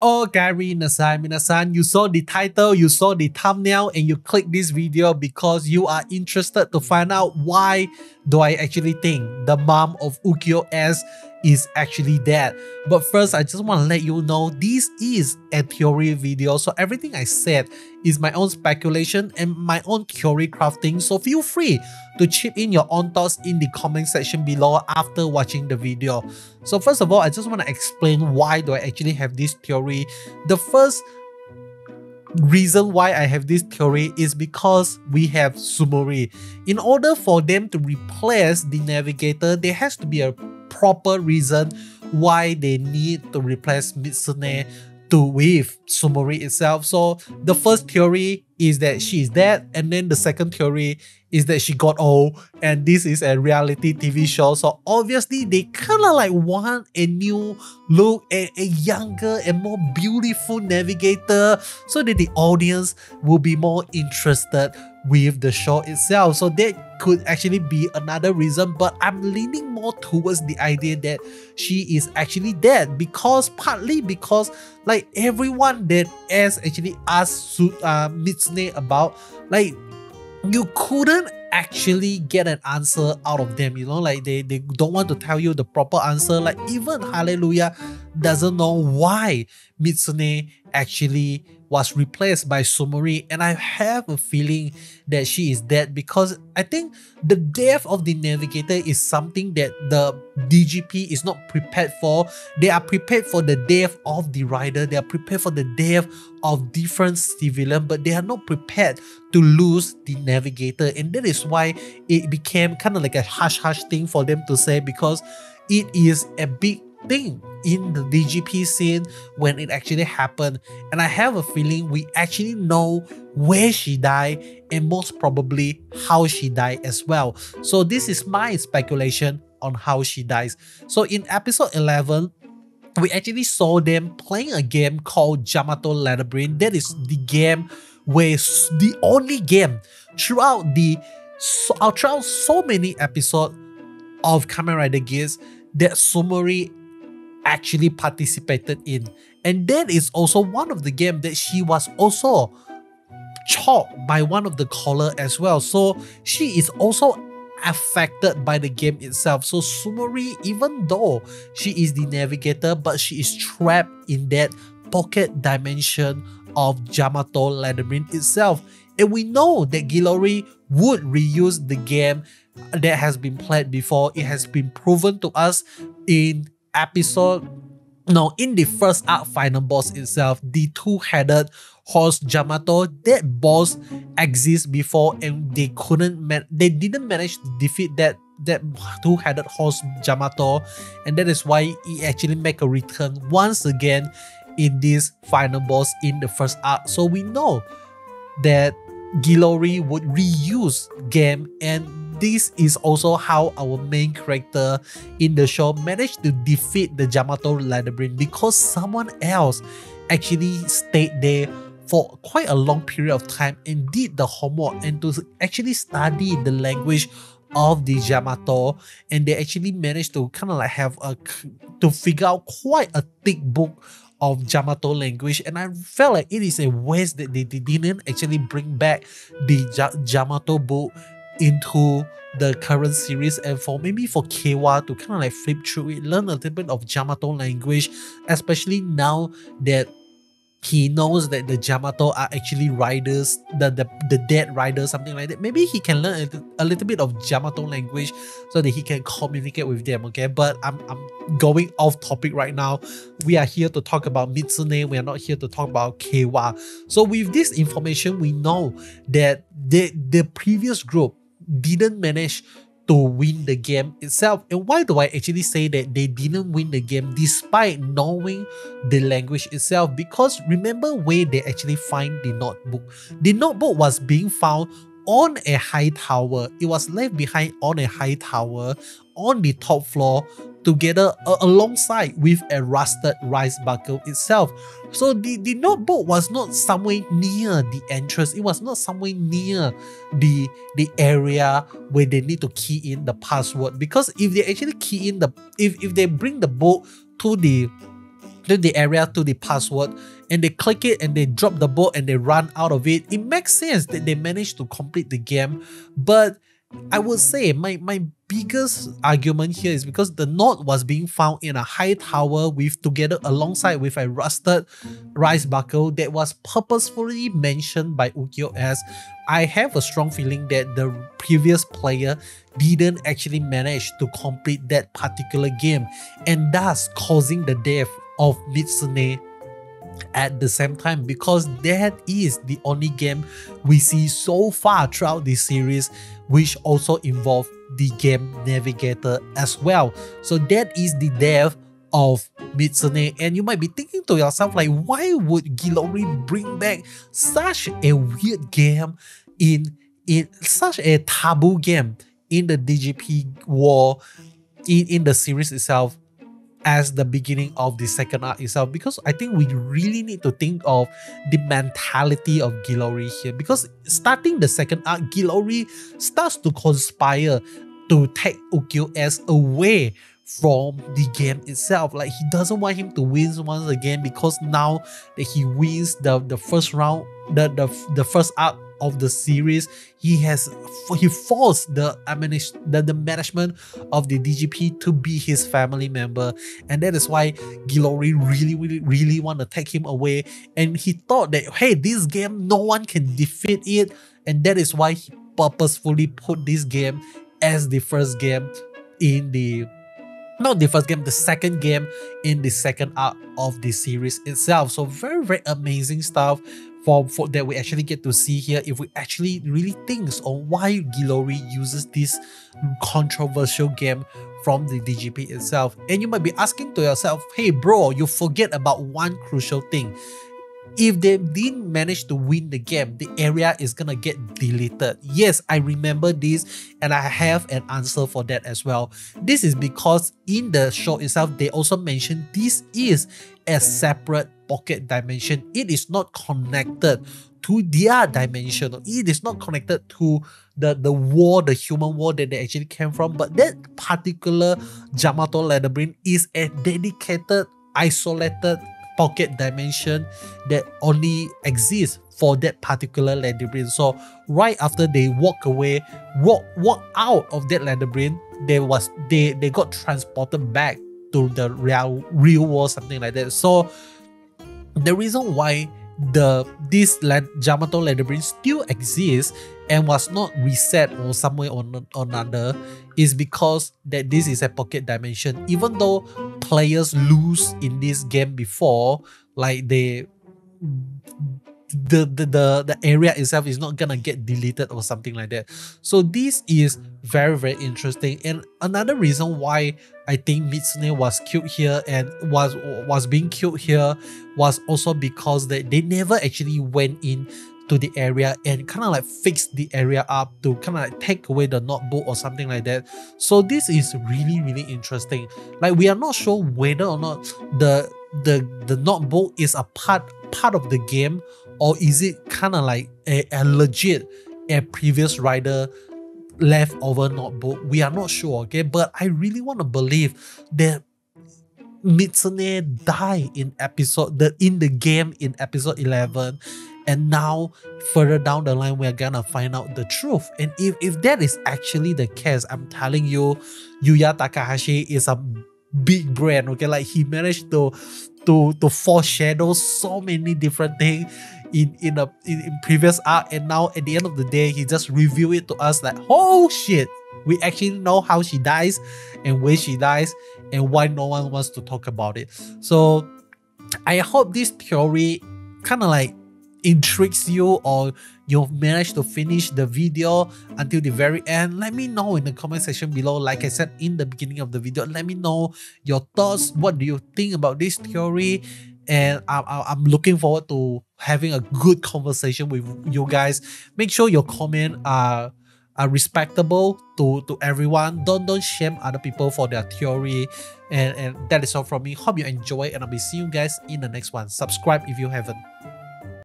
Minasan, you saw the title, you saw the thumbnail, and you click this video because you are interested to find out why do I actually think the mom of Ukyo S is actually dead. But first, I just want to let you know this is a theory video, so everything I said is my own speculation and my own theory crafting, so feel free to chip in your own thoughts in the comment section below after watching the video. So first of all, I just want to explain why do I actually have this theory. The first reason why I have this theory is because we have Sumori. In order for them to replace the navigator, there has to be a proper reason why they need to replace Mitsune with Sumori itself. So the first theory is that she is dead, and then the second theory is that she got old and this is a reality TV show. So obviously they kind of like want a new look, a younger and more beautiful navigator, so that the audience will be more interested with the show itself. So that could actually be another reason, but I'm leaning more towards the idea that she is actually dead, because partly because like everyone that has actually asked Mitsune about, like, you couldn't actually get an answer out of them, you know, like they don't want to tell you the proper answer. Like even Hallelujah doesn't know why Mitsune actually was replaced by Sumori, and I have a feeling that she is dead because I think the death of the navigator is something that the DGP is not prepared for. They are prepared for the death of the rider, they are prepared for the death of different civilians, but they are not prepared to lose the navigator, and that is why it became kind of like a hush-hush thing for them to say, because it is a big thing in the DGP scene when it actually happened. And I have a feeling we actually know where she died and most probably how she died as well. So this is my speculation on how she dies. So in episode 11, we actually saw them playing a game called Jyamato Labyrinth. That is the game where the only game throughout so many episodes of Kamen Rider Geats that Sumori actually participated in, and that is also one of the games that she was also chalked by one of the caller as well. So she is also affected by the game itself. So Sumori, even though she is the navigator, but she is trapped in that pocket dimension of Jyamato Labyrinth itself. And we know that Gilori would reuse the game that has been played before. It has been proven to us in the first arc final boss itself, the two-headed horse Jyamato. That boss exists before, and they didn't manage to defeat that two-headed horse Jyamato, and that is why he actually make a return once again in this final boss in the first arc. So we know that Gilori would reuse game, and this is also how our main character in the show managed to defeat the Jyamato Labyrinth, because someone else actually stayed there for quite a long period of time and did the homework and to actually study the language of the Jyamato, and they actually managed to kind of like have to figure out quite a thick book of Jyamato language. And I felt like it is a waste that they didn't actually bring back the Jyamato book into the current series, and for Keiwa to kind of like flip through it, learn a little bit of Jyamato language, especially now that he knows that the Jyamato are actually riders, the dead riders, something like that. Maybe he can learn a little bit of Jyamato language so that he can communicate with them, okay? But I'm going off topic right now. We are here to talk about Mitsune, we are not here to talk about Keiwa. So with this information, we know that the previous group didn't manage to win the game itself. And why do I actually say that they didn't win the game despite knowing the language itself? Because remember where they actually find the notebook. The notebook was being found on a high tower. It was left behind on a high tower on the top floor, together alongside with a rusted rice bucket itself. So the notebook was not somewhere near the entrance. It was not somewhere near the area where they need to key in the password. Because if they actually key in if they bring the book to the to the area, to the password, and they click it and they drop the boat and they run out of it. It makes sense that they managed to complete the game, but I would say my biggest argument here is because the note was being found in a high tower with together alongside with a rusted rice buckle that was purposefully mentioned by Ukiyo-S. I have a strong feeling that the previous player didn't actually manage to complete that particular game, and thus causing the death of Mitsume at the same time, because that is the only game we see so far throughout this series which also involve the game navigator as well. So that is the death of Mitsume, and you might be thinking to yourself like, why would Gilori bring back such a weird game in such a taboo game in the DGP war in the series itself as the beginning of the second arc itself? Because I think we really need to think of the mentality of Gilori here, because starting the second arc, Gilori starts to conspire to take Ukiyo-S away from the game itself. Like, he doesn't want him to win once again, because now that he wins the first round, the first arc of the series, he forced the management of the DGP to be his family member, and that is why Gilori really want to take him away. And he thought that, hey, this game no one can defeat it, and that is why he purposefully put this game as the first game in the the second game in the second arc of the series itself. So very amazing stuff for that we actually get to see here, if we actually really think on why Gilori uses this controversial game from the DGP itself. And you might be asking to yourself, hey bro, you forget about one crucial thing. If they didn't manage to win the game, the area is gonna get deleted. Yes, I remember this, and I have an answer for that as well. This is because in the show itself, they also mentioned this is a separate pocket dimension. It is not connected to their dimension. It is not connected to the war, the human war that they actually came from. But that particular Jyamato labyrinth is a dedicated, isolated pocket dimension that only exists for that particular labyrinth. So right after they walk out of that labyrinth, they got transported back to the real world, something like that. So the reason why this Jyamato labyrinth still exists and was not reset or some way or another is because that this is a pocket dimension. Even though players lose in this game before, like the area itself is not gonna get deleted or something like that. So this is very interesting. And another reason why I think Mitsume was killed here and was being killed here was also because they never actually went in to the area and kind of like fix the area up to kind of like take away the notebook or something like that. So this is really interesting. Like, we are not sure whether or not the notebook is a part of the game, or is it kind of like a legit previous rider leftover notebook. We are not sure, okay? But I really want to believe that Mitsume died in the game in episode 11, and now further down the line we're gonna find out the truth. And if that is actually the case, I'm telling you, Yuya Takahashi is a big brain, okay? Like, he managed to foreshadow so many different things in previous arc, and now at the end of the day he just revealed it to us like, oh shit, we actually know how she dies and where she dies and why no one wants to talk about it. So I hope this theory kind of like intrigues you, or you've managed to finish the video until the very end. Let me know in the comment section below. Like I said in the beginning of the video, let me know your thoughts. What do you think about this theory? And I'm looking forward to having a good conversation with you guys. Make sure your comments are respectable to everyone. Don't shame other people for their theory. And that is all from me. Hope you enjoy, and I'll be seeing you guys in the next one. Subscribe if you haven't.